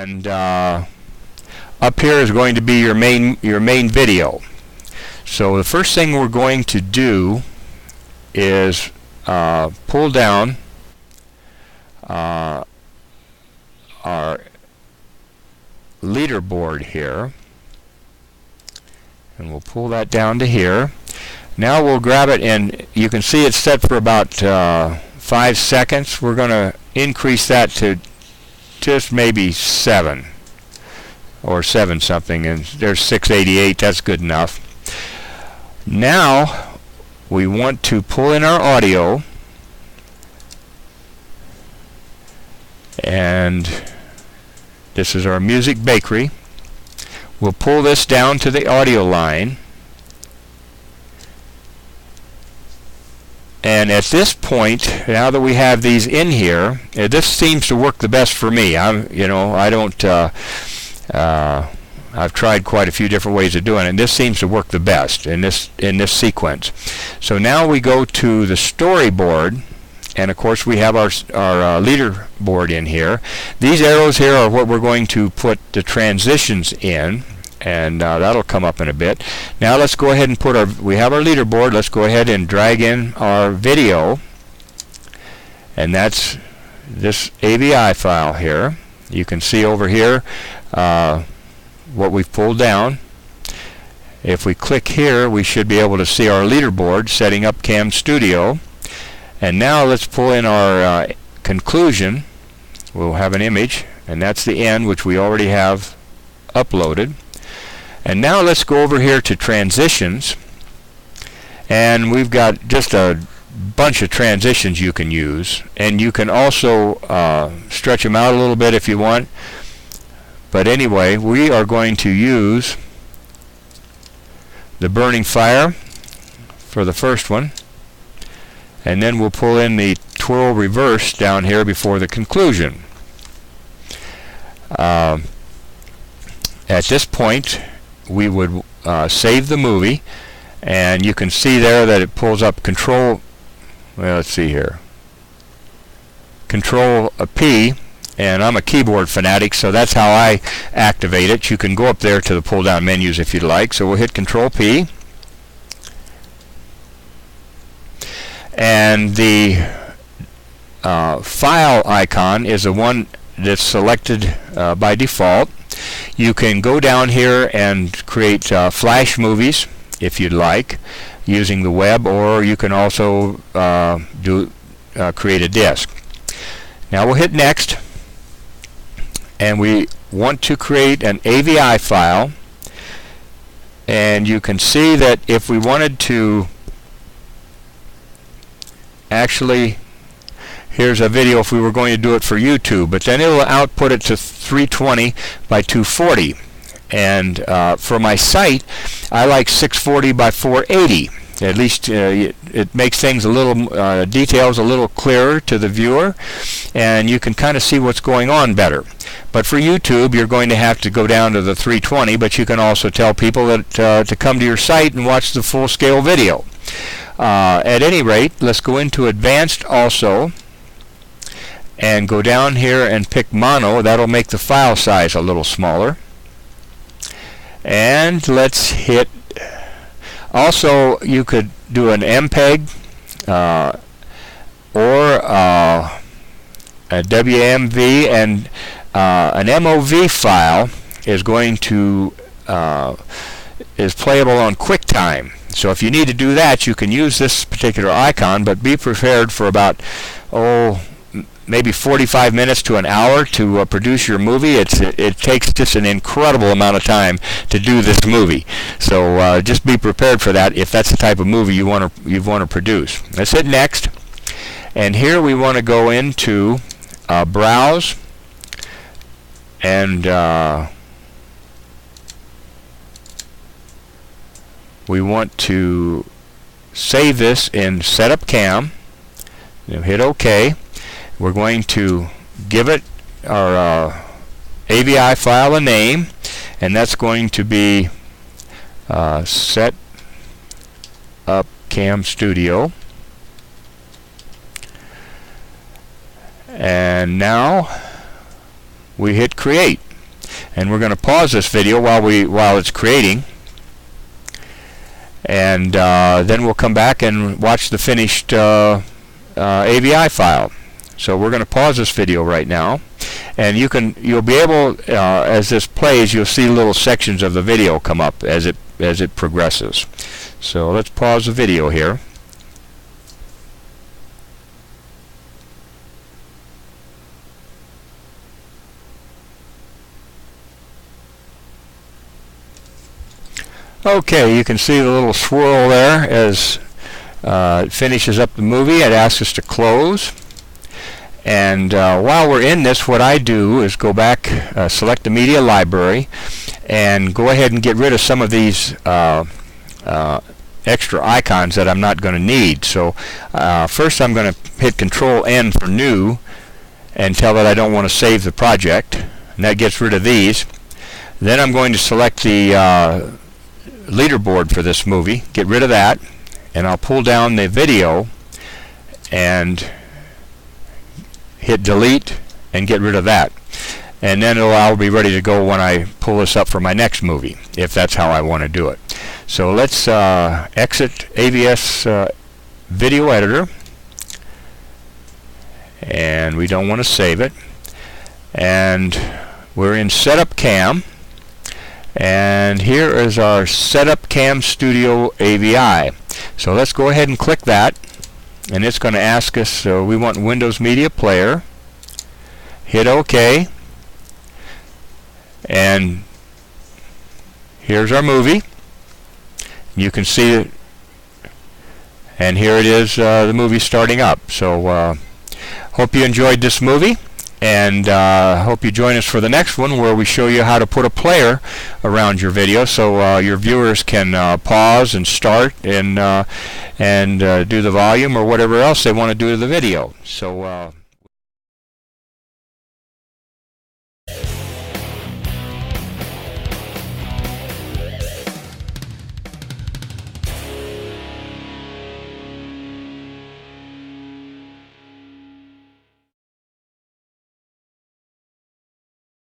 And up here is going to be your main video. So the first thing we're going to do is pull down our leaderboard here, and we'll pull that down to here. Now we'll grab it, and you can see it's set for about 5 seconds. We're going to increase that to just maybe 7 or 7 something, and there's 688. That's good enough. Now we want to pull in our audio, and this is our music bakery. We'll pull this down to the audio line, and at this point, now that we have these in here, this seems to work the best for me. I've tried quite a few different ways of doing it, and this seems to work the best in this sequence. So now we go to the storyboard, and of course we have our leaderboard in here. These arrows here are what we're going to put the transitions in, and that'll come up in a bit. Now let's go ahead and we have our leaderboard. Let's go ahead and drag in our video, and that's this AVI file here. You can see over here what we've pulled down. If we click here, we should be able to see our leaderboard setting up Camstudio. And now let's pull in our conclusion. We'll have an image, and that's the end, which we already have uploaded. And now let's go over here to transitions, and we've got just a bunch of transitions you can use, and you can also stretch them out a little bit if you want. But anyway, we are going to use the burning fire for the first one, and then we'll pull in the twirl reverse down here before the conclusion. At this point, we would save the movie, and you can see there that it pulls up Control. Well, let's see here. Control P, and I'm a keyboard fanatic, so that's how I activate it. You can go up there to the pull-down menus if you'd like. So we'll hit Control P, and the file icon is the one that's selected by default. You can go down here and create flash movies if you'd like using the web, or you can also create a disk. Now we'll hit next, and we want to create an AVI file, and you can see that if we wanted to actually, here's a video if we were going to do it for YouTube, but then it will output it to 320 by 240. And for my site, I like 640 by 480. At least it makes things a little, details a little clearer to the viewer, and you can kind of see what's going on better. But for YouTube, you're going to have to go down to the 320, but you can also tell people that to come to your site and watch the full-scale video. At any rate, let's go into Advanced also, and go down here and pick Mono. That'll make the file size a little smaller. And let's hit, also you could do an MPEG or a WMV, and an MOV file is going to is playable on QuickTime. So if you need to do that, you can use this particular icon, but be prepared for about maybe 45 minutes to an hour to produce your movie. It takes just an incredible amount of time to do this movie. So just be prepared for that if that's the type of movie you want to produce. Let's hit next, and here we want to go into Browse, and we want to save this in Setup Cam. Hit OK. We're going to give it our AVI file a name, and that's going to be Set Up Camstudio. And now we hit Create. And we're going to pause this video while it's creating, and then we'll come back and watch the finished AVI file. So we're going to pause this video right now, and you'll be able, as this plays, you'll see little sections of the video come up as it progresses. So let's pause the video here. Okay, you can see the little swirl there as it finishes up the movie. It asks us to close. And while we're in this, what I do is go back, select the media library, and go ahead and get rid of some of these extra icons that I'm not going to need. So first I'm going to hit Control-N for New and tell it I don't want to save the project, and that gets rid of these. Then I'm going to select the leaderboard for this movie, get rid of that, and I'll pull down the video and hit delete and get rid of that, and then I'll be ready to go when I pull this up for my next movie, if that's how I want to do it. So let's exit AVS video editor, and we don't want to save it, and we're in setup cam, and here is our setup Camstudio AVI. So let's go ahead and click that, and it's going to ask us, we want Windows Media Player. Hit OK, and here's our movie. You can see it, and here it is, the movie starting up. So hope you enjoyed this movie, and hope you join us for the next one, where we show you how to put a player around your video so your viewers can pause and start and do the volume or whatever else they want to do to the video. So